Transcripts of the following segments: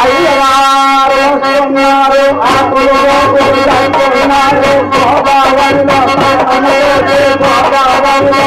అయ్యగారు వస్తున్నారు ఆకులు చస్తున్నారు గోదావరిలో గోదావరిలో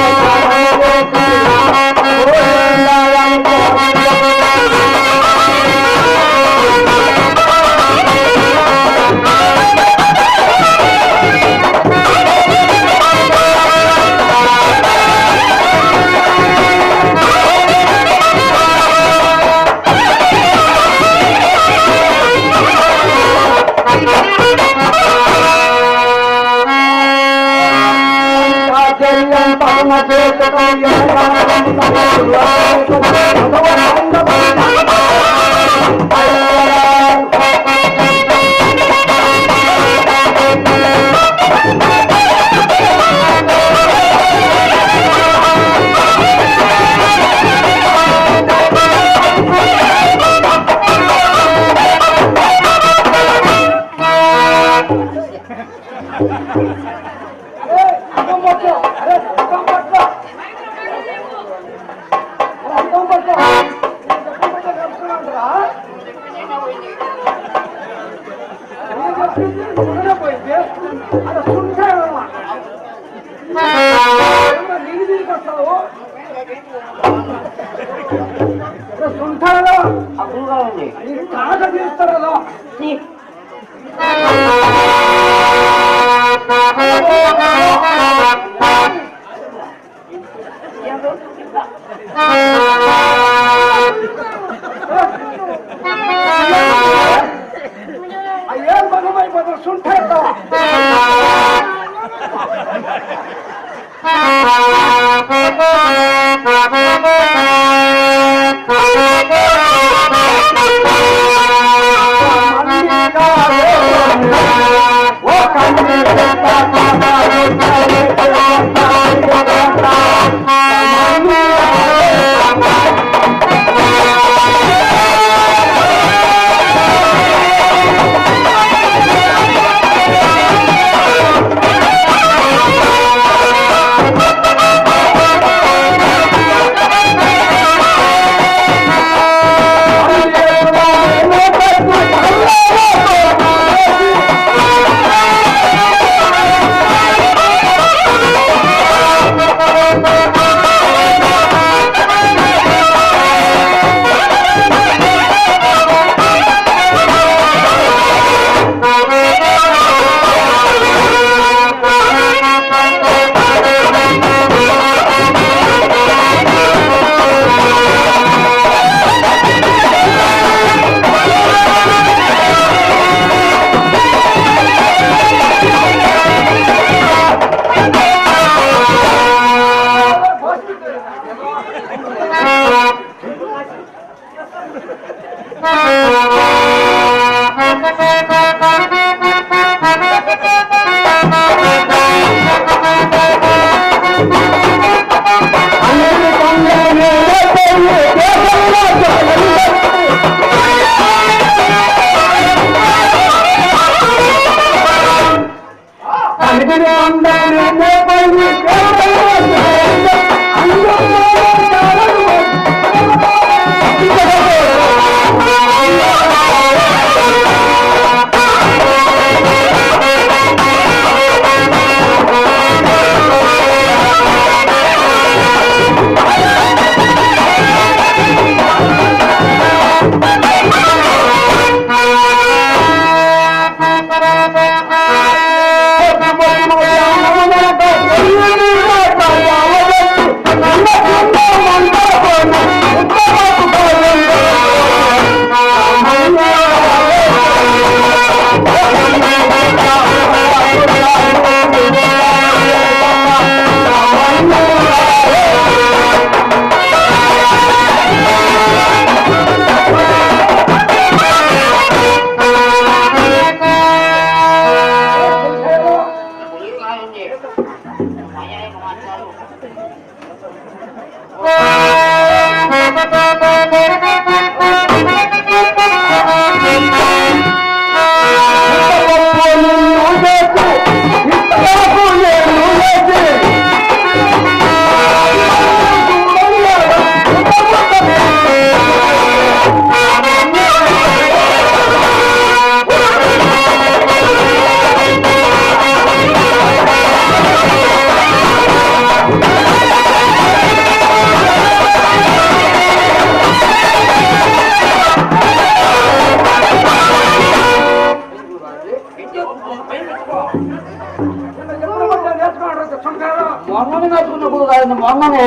Thank you. మొన్ననే కట్టుకున్న కూడా కాదు మొన్ననే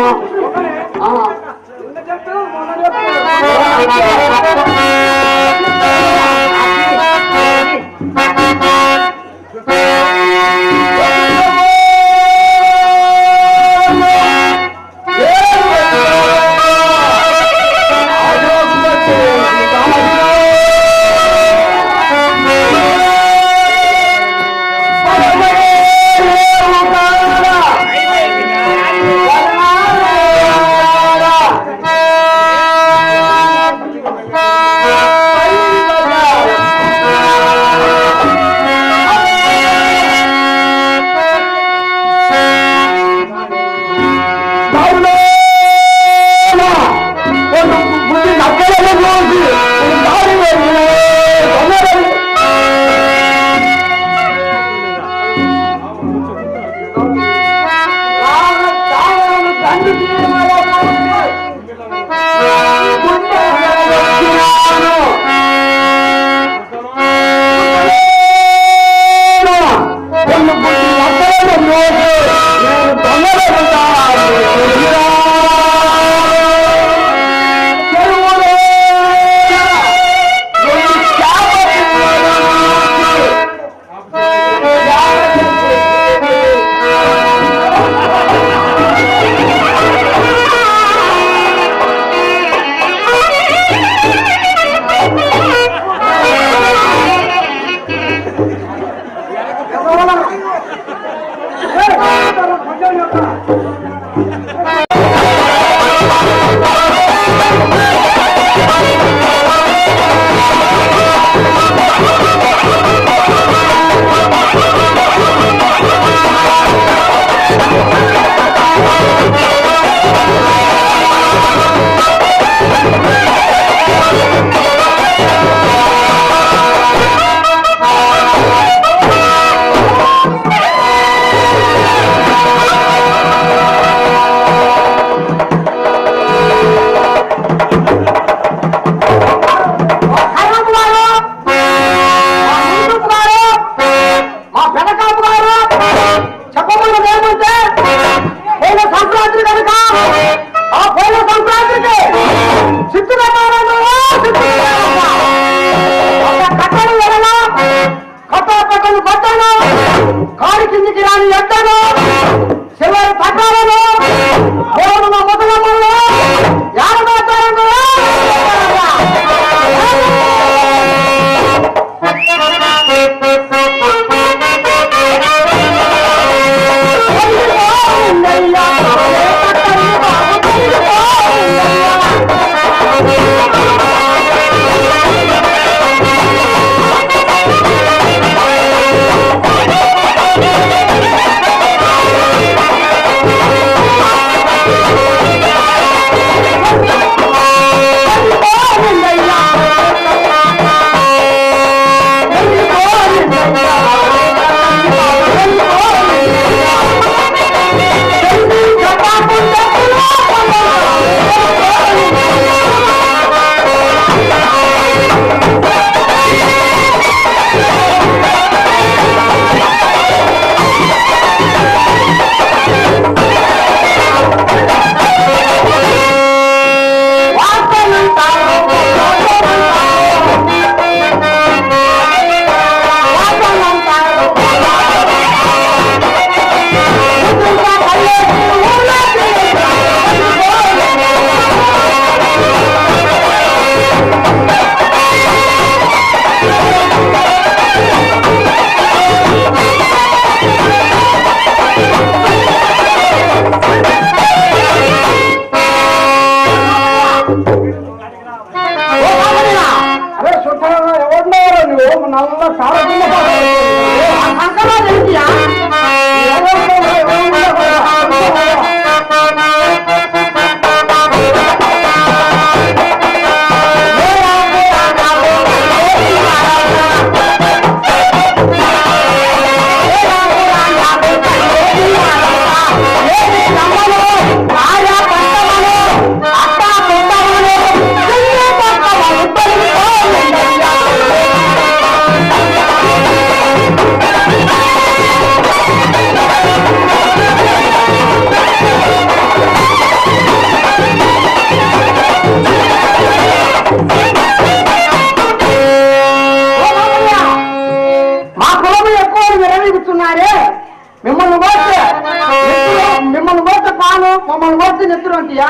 మిమ్మల్ని కోస్తే పాలు, మమ్మల్ని కోస్తే నెత్తురు అంతయా?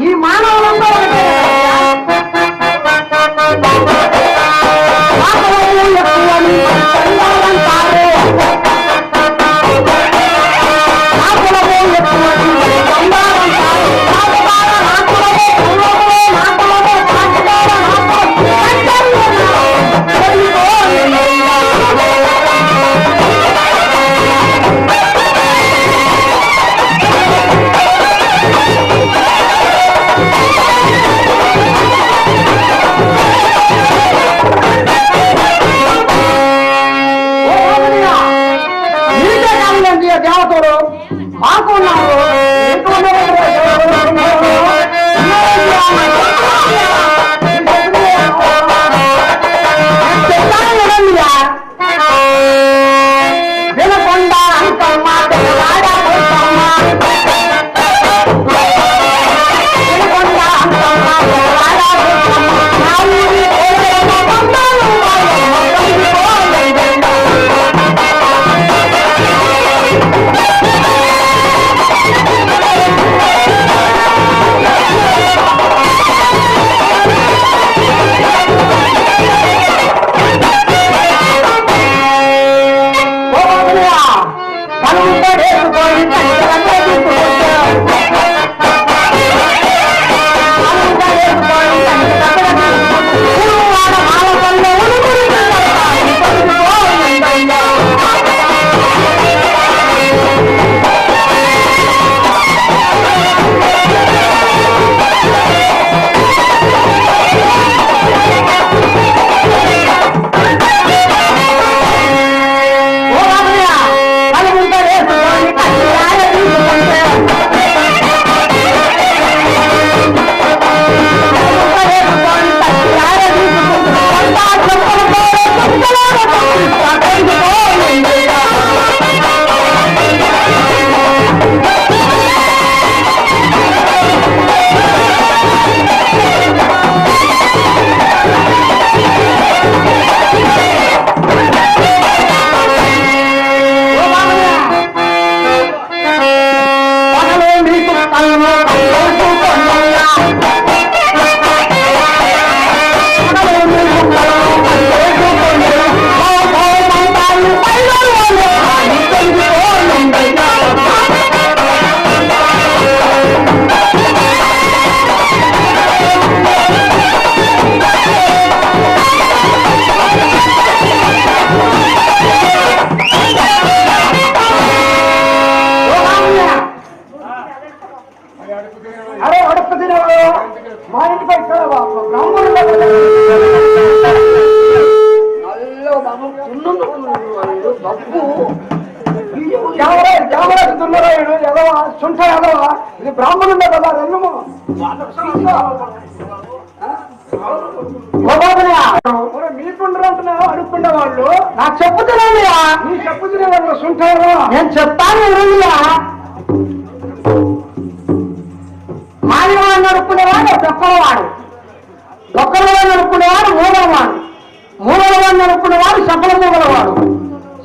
ఈ మానవులంతా దేవతలు మాకు ఉన్నారు. వినకొండ అంకమ్మ సుంఠ యాదవ ఇది బ్రాహ్మణుండే కదా రెన్నుము మీకుండరు అంటున్నావు అడుక్కుండే వాళ్ళు. నాకు చెప్పుతున్నాయా? నీ చెప్పుతున్నా వాళ్ళు సుంఠారు. నేను చెప్తాను ఎరువులా మాదిరివాడు నడుపుకునేవాడు దొక్కలవాడు, దొక్కలవాడు నడుపుకునేవాడు మూలవాడు, మూలవాడు నడుపుకునేవాడు శపల మూలవాడు,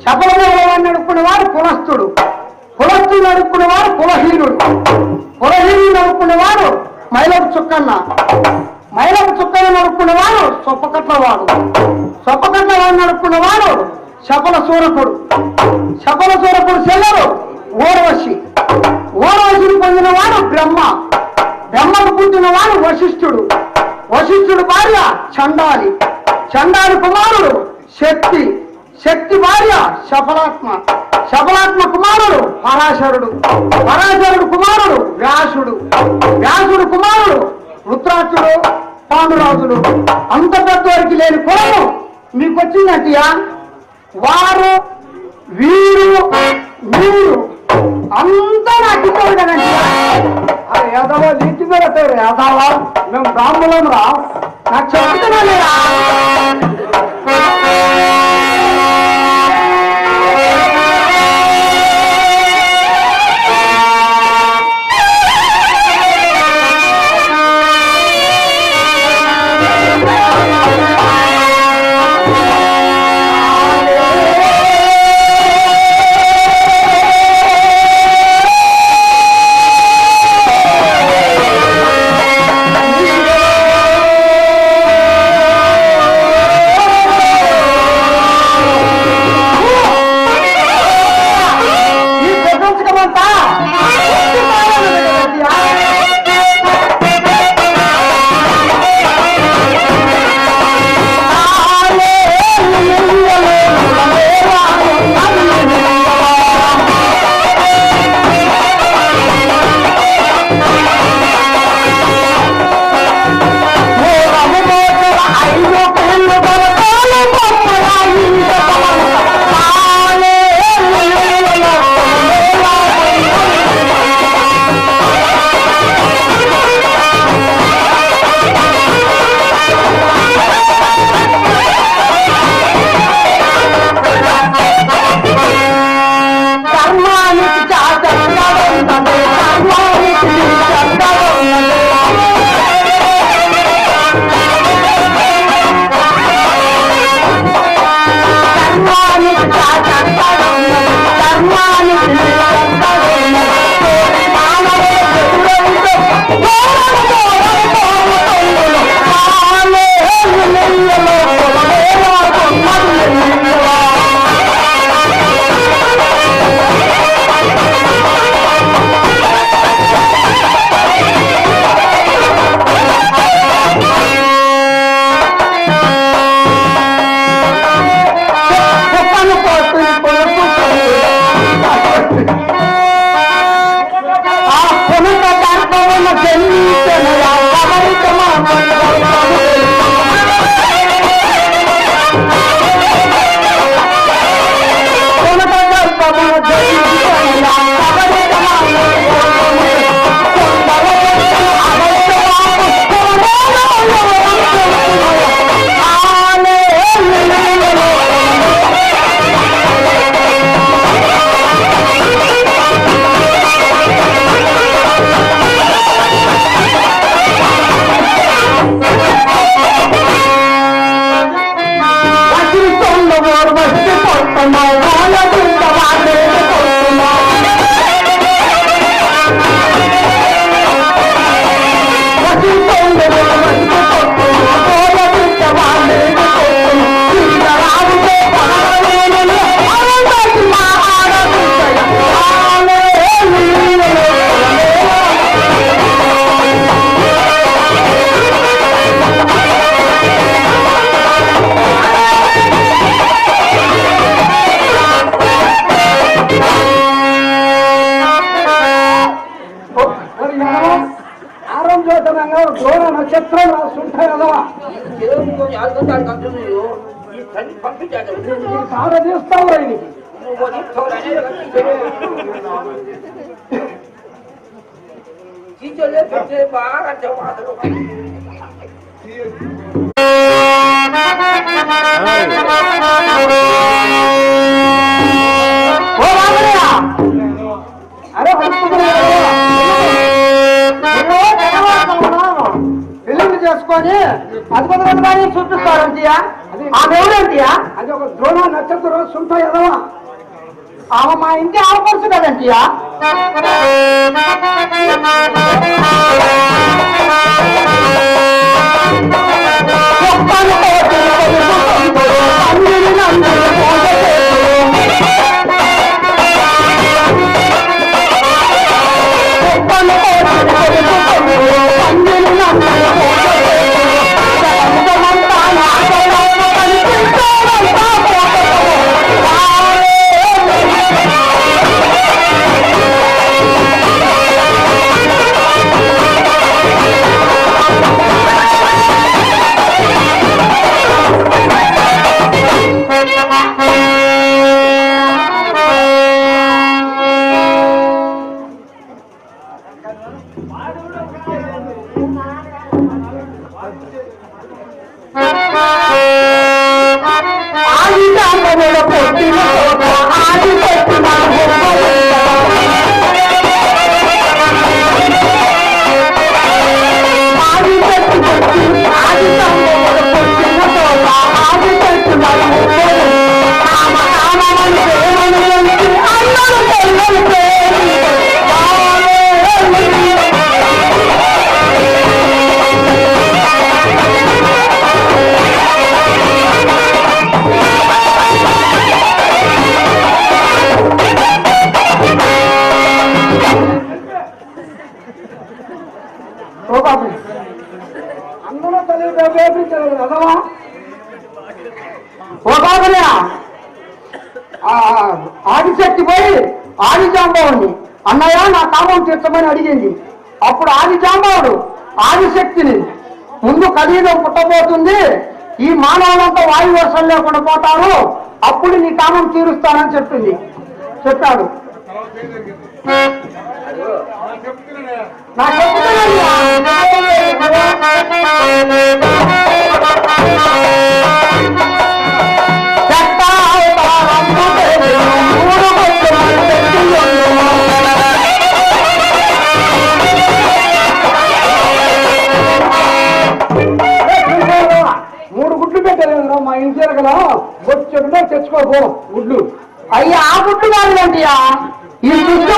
శపల మూలవాడు నడుపుకునేవాడు కులస్థుడు, కులస్థుడు నడుపుకునేవాడు కులహీనుడు, కులహీనుడు నడుపుకునేవాడు మైలపు చుక్కన్న, మైలపు చుక్కన్న నడుపుకునేవాడు సొప్పకట్లవాడు, సొప్పకట్లవాడు నడుపుకునేవాడు శపల సూరకుడు, శపల సూరకుడు చెల్లరు ఓర్వశి, ఓర్వశిని పొందినవాడు బ్రహ్మ, బ్రహ్మకు పుట్టినవాడు వశిష్ఠుడు, వశిష్ఠుడు భార్య చండాలి, చండాలి కుమారుడు శక్తి, శక్తి భార్య శఫలాత్మ, శఫలాత్మ కుమారుడు పరాశరుడు, పరాశరుడు కుమారుడు వ్యాసుడు, వ్యాసుడు కుమారుడు రుద్రాక్షుడు పాండురాజులు. అంత పెద్దవారికి లేని కులము మీకు వచ్చిందటియా? వారు వీరు మీరు అంతా నాకు ఇవ్వడనండి. అది యాదవ నీటి మీద యాదవ మేము బ్రాహ్మణం రా, నాకు చెప్తున్నా లేదా? ద్రోణ నక్షత్రం రాస్తుంటాయి కదా సాగదీస్తావు ఆయనకి అరే పెళ్లి చేసుకొని అద్భుతమైన చూపిస్తారు అంతయా ఆ దేవుడంతయా అది ఒక ద్రోణ నక్షత్రం సుంటాయి కదవా ఆమె మా ఇంటి ఆవపరుచు కదంతయా అందరూ చదివితే ఆదిశక్తి పోయి ఆదిజాంబవుని అన్నయ్య నా కామం తీర్చమని అడిగింది. అప్పుడు ఆదిజాంబవుడు ఆదిశక్తిని ముందు కలియుగం పుట్టబోతుంది, ఈ మానవులంతా వాయు వర్షం లేకుండా పోతారు, అప్పుడు నీ కామం తీరుస్తానని చెప్పాడు. మూడు గుడ్లు పెట్టలేదు మా ఇంటి దగ్గర వచ్చే తెచ్చుకోబో గుడ్లు. అయ్యా ఆ గుడ్లు కాదులేంటియా ఈ గుడ్డు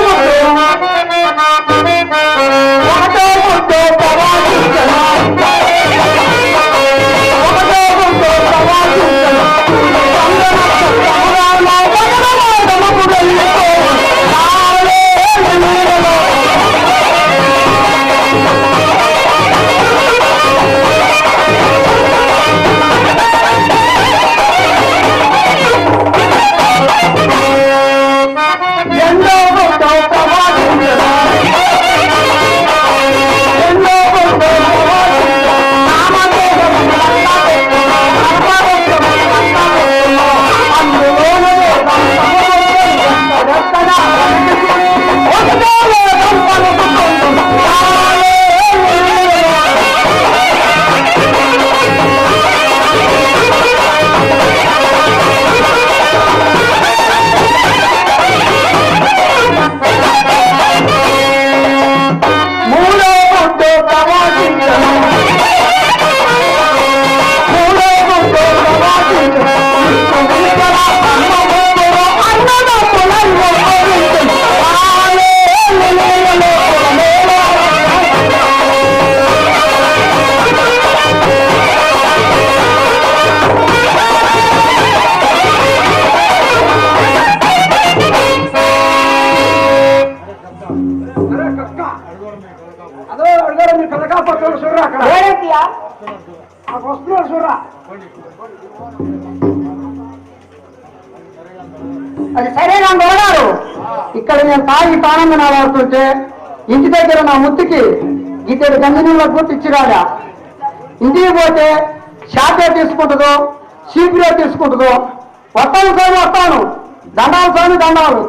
అది సరేనా గోడారు? ఇక్కడ నేను తాగి తానంగా నాడుతుంటే ఇంటి దగ్గర నా ముత్తుకి ఇతడు గంజనీళ్ళ గుర్తు ఇచ్చిరాడా. ఇంటికి పోతే షాపే తీసుకుంటుందో చీపురే తీసుకుంటుందో. వస్తాను స్వామి వస్తాను. దండాలు స్వామి దండాలు.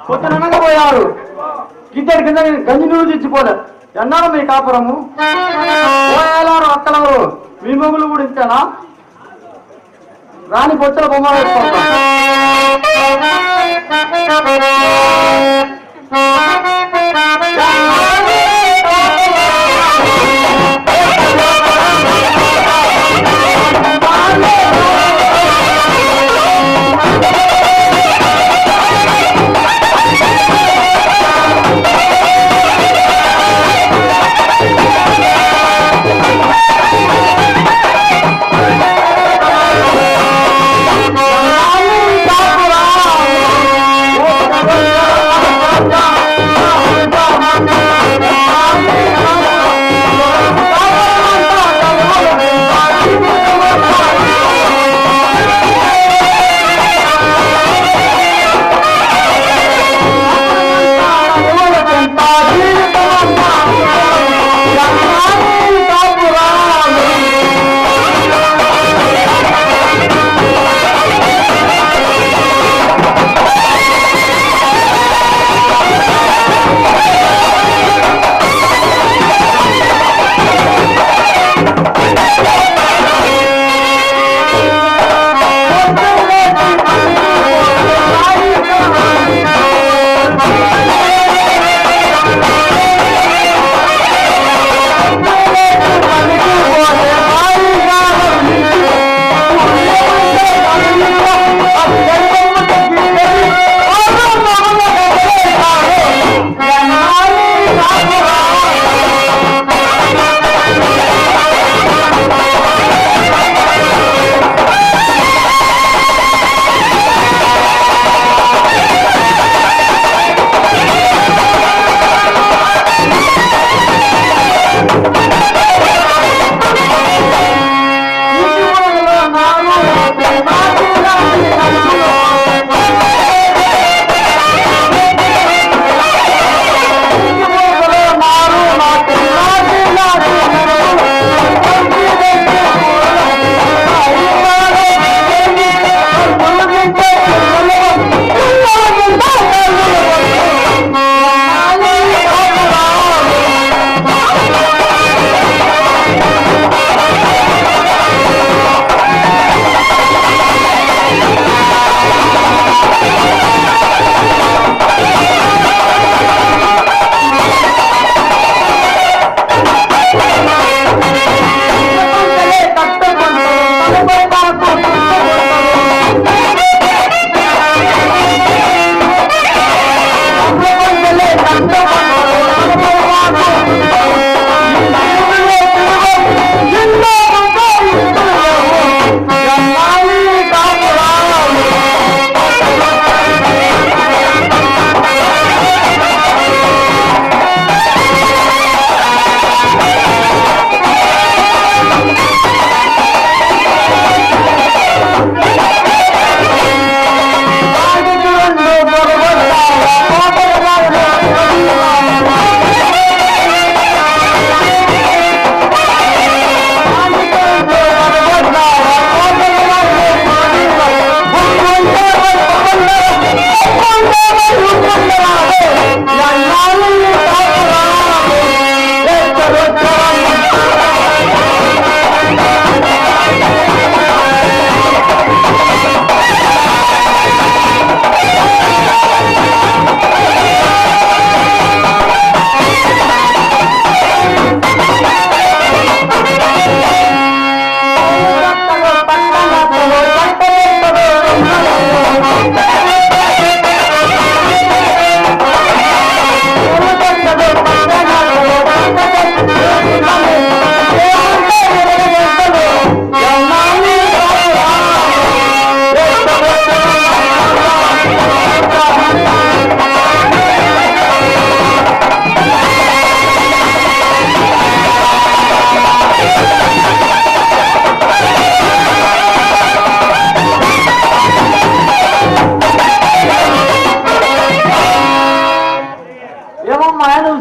పొద్దుననగా పోయాడు. గిద్దెడు కింద గంజి నీళ్ళు తెచ్చిపోలే. ఎన్నాడు మీ కాపురము? పోయేలారు అక్కలెవరు? మీ మొగులు కూడా ఇంతేనా? రాని బొచ్చల బొమ్మ వేసుకుంటా.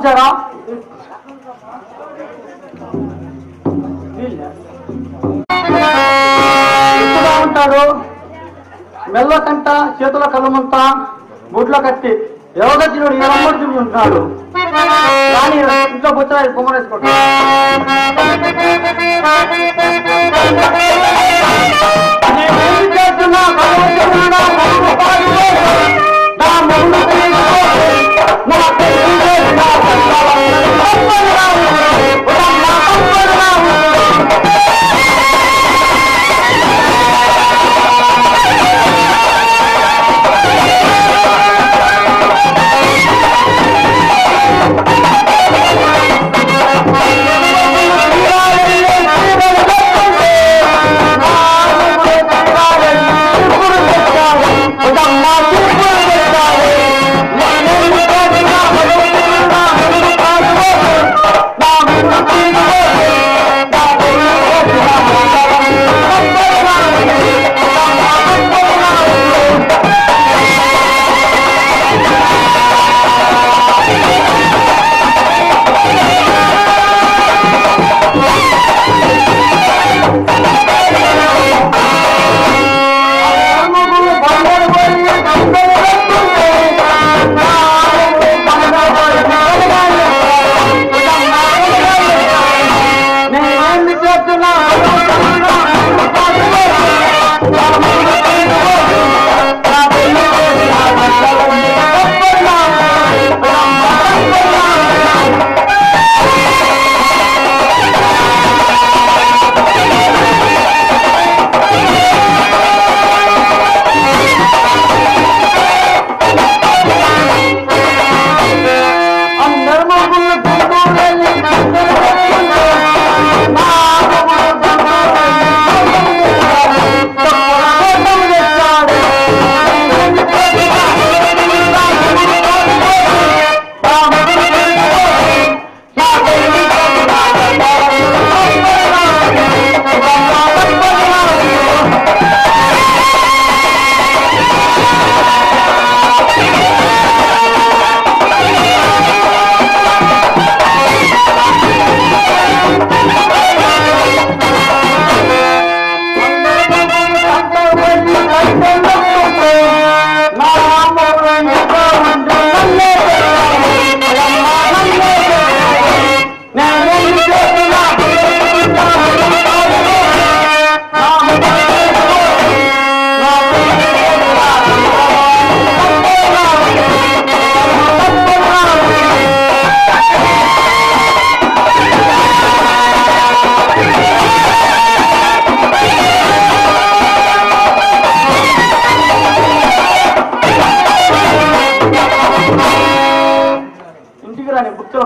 చూసారా? ఎప్పుడా ఉంటాడు, మెల్ల కంట, చేతుల కళ్ళమంతా, గుడ్ల కత్తి, యోగజ్ఞుడు ఎరమ్మర్జుడు ఉంటాడు. కానీ ఇంట్లో బుచ్చరాయి బొమ్మనేసుకుంటాడు.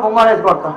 బొమ్మలేసి కొడతా.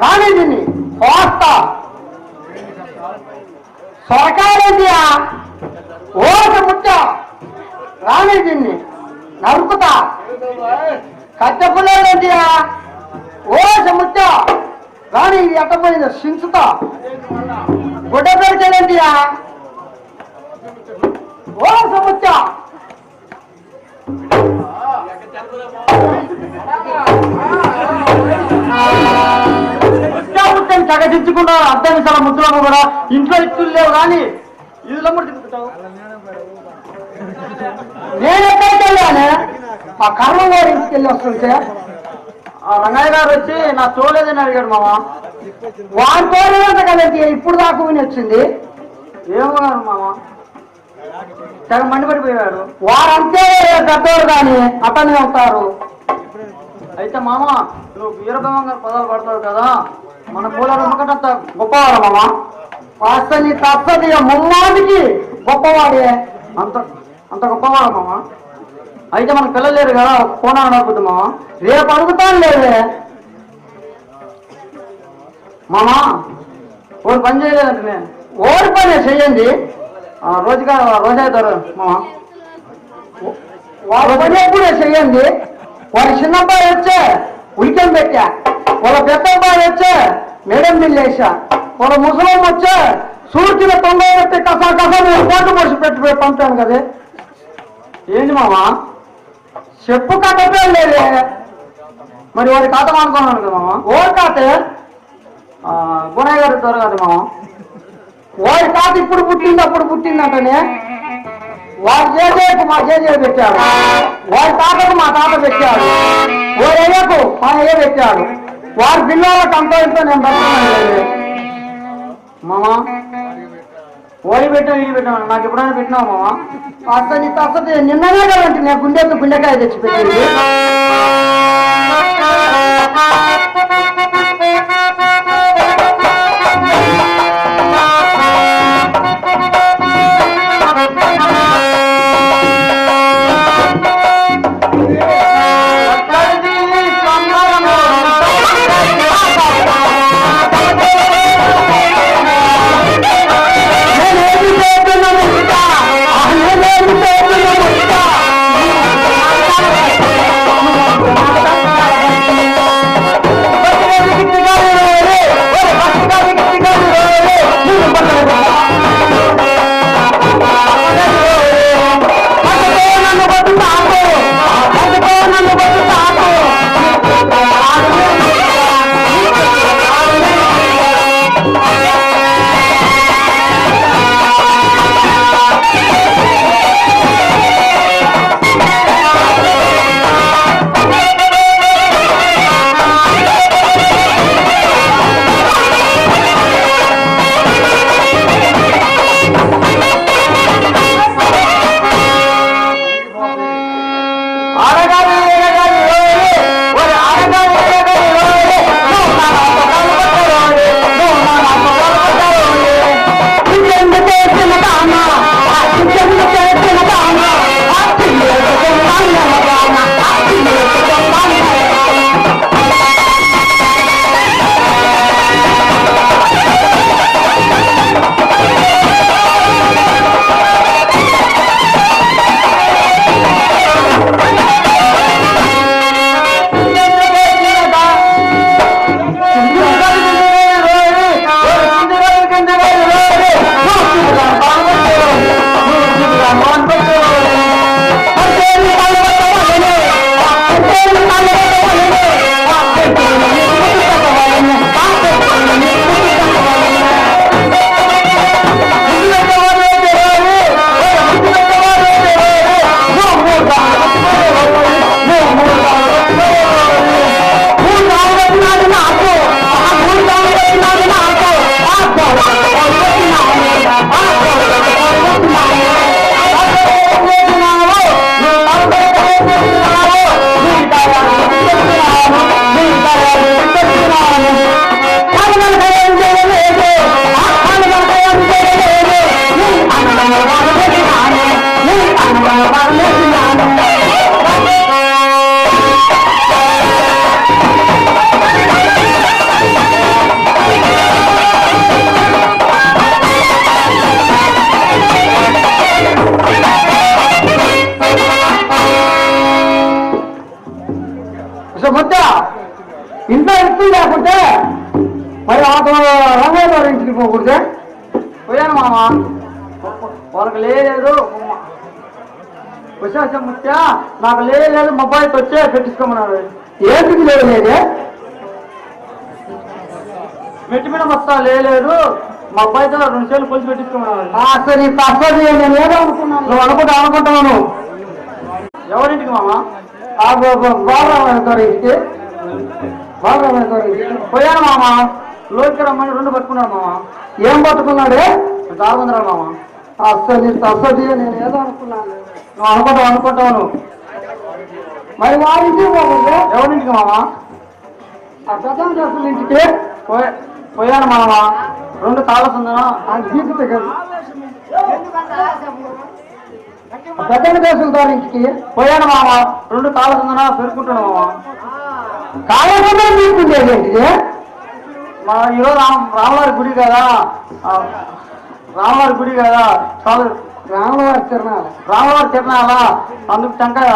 రాణిదిని కోస్తా సొరకాయ ఓటు ముట్ట రాని దీన్ని నరుకుతా కట్టపులేదంటియా ఓ సముచ్చ రాని ఇది ఎట్టపోయింది సించుతా గుడ్డ పెడితేనంటియా ఓ సముచ్చ చగదించుకున్నారు అర్థం విశాల ముద్దులమ్మ కూడా ఇంట్లో ఇచ్చులు లేవు కానీ ఇల్లు తిప్పుతావు నేను ఎక్కడికి వెళ్ళాను మా కర్మ గారి ఇంటికి వెళ్ళి వస్తుంటే ఆ రంగయ్య గారు వచ్చి నా తోలేదని అడిగాడు మామ వారు తోలేదంట కదండి ఇప్పుడు దాకా విని వచ్చింది ఏమన్నారు మామ తెగ మండిపడిపోయారు వారంతే పెద్దవారు కానీ అతనే అవుతారు అయితే మామ నువ్వు వీరభవం గారు పదాలు పడతావు కదా మన పూల నమ్మకంత గొప్పవాడు మామ అసలు తప్పది ముమ్మాదికి గొప్పవాడే అంత అంత గొప్పవాడు మామ అయితే మనకు పిల్లలు లేరు కదా కోనా అడగద్దు మామ రేపు అడుగుతాను లేదే మామ ఓడి పని చేయలేదంటే నేను ఓడి పని చెయ్యండి రోజుగా రోజవుతారు మామ వాళ్ళ పని ఎప్పుడే చెయ్యండి వాళ్ళ చిన్నబ్బాయి వచ్చే ఉలికం పెట్టా వాళ్ళ పెద్ద అబ్బాయి వచ్చే మేడం బిల్లు వేసా వాళ్ళ ముసలం వచ్చే సూర్యుల తొంభై పెట్టి కసా కోట పొడిచి పెట్టి పంపాను కదా ఏంటి మామ చెప్పు కట్టపే లేదే మరి వాడి ఖాతా అనుకున్నాను కదా మామ ఓడి ఖాతే గుణయ్య గారు త్వర కదా మామ వాడి ఖాత ఇప్పుడు పుట్టింది అప్పుడు పుట్టిందంటనే వాడి జేజేకు మా జేజే పెట్టాడు వాడి తాతకు మా తాత పెట్టాడు వాడి అయ్యకు మా అయ్య పెట్టాడు వాడి పిల్లలకు అంత ఇంత నేను పెట్టాను మామ ఓడి పెట్టాం ఇది పెట్టాను నాకు ఎప్పుడైనా పెట్టినావు మామ అసలు అసలు నిన్ననే కదంటే నేను గుండెకాయ తెచ్చిపెట్టింది రంగయ్య గారి ఇంటికి పోకూడదే? పోయాను మామ, వాళ్ళకి లేదు. వచ్చేసా ముత్య, నాకు లేదు మా అబ్బాయికి వచ్చే పెట్టించుకోమన్నారు. ఏంటికి లేదే? మెట్టి మీద మొత్తం లేదు, మా అబ్బాయితో 2 సేలు కొలిసి పెట్టించుకోమన్నారు. అసలు ఈ తప్పది నేను ఏదో అనుకున్నాను. నువ్వు అనుకుంటాను. ఎవరింటికి మామ? బాలరామయ్య గారి ఇంటికి. బాలరామయ్య గారి ఇంటికి పోయాను మామ, లోకి రమ్మని 2 పట్టుకున్నాడు మామ. ఏం పట్టుకున్నాడే? 600 మామ. అసలు తప్పది నేను ఏదో అనుకున్నాను. నువ్వు అనుకుంటావు. మరి వారింటికి పోకూడదే? ఎవరింటికి మామ? ఆ పెద్ద దర్శనం ఇంటికి పోయాను మామ, 2 తాళ సందనం. గీత కదా పెద్ద దర్శనం గారి ఇంటికి పోయాను మామ, 2 తాళ సందనం పెరుకుంటాను మామ. కాలకుండా తీసుకుండేది ఏంటిది? మా ఈరోజు రామవారి గుడి కదా, రామవారి గుడి కదా, రామవారి తిరణాలు. రామవారి తిరణాలా, అందుకు టెంకాయ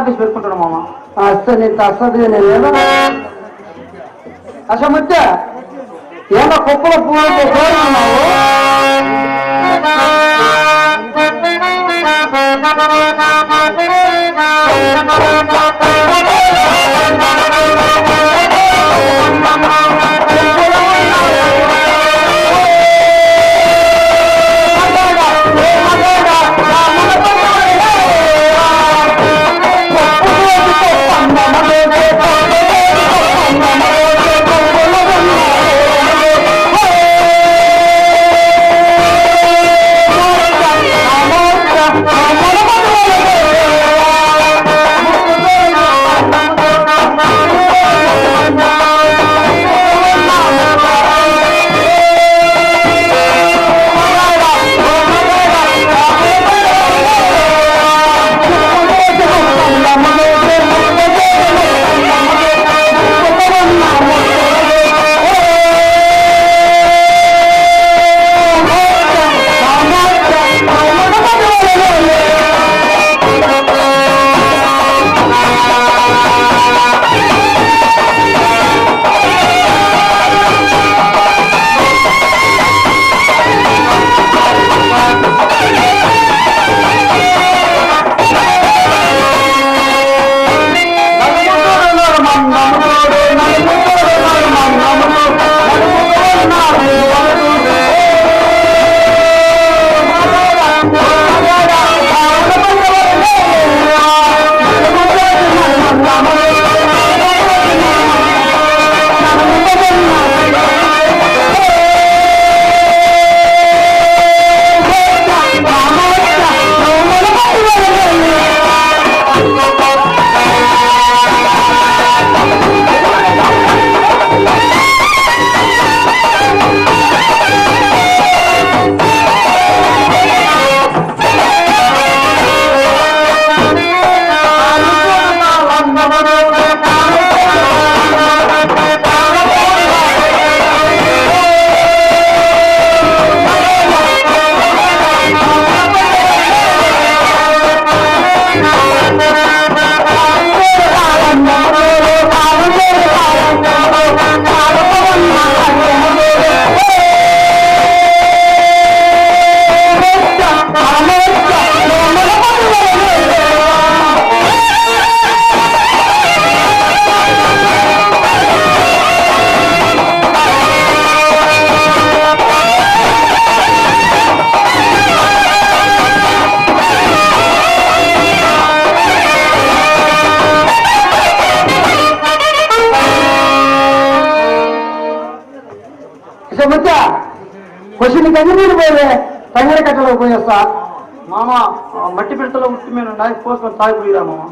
తీసి పెట్టుకుంటాను మామ. అసలు తప్పది నేను ఏదో అసలు ముచ్చ ఏదో కుప్పల పువ్వులతో కోరుకున్నావు. క్వశ్చన్ కన్నీ మీరు పోయే తంగడి కట్టలో పోయేస్తా మామ. మట్టి పిడతలో ఉట్టి మేము నాకు పోసుకొని తాగిపోయిరా మామ.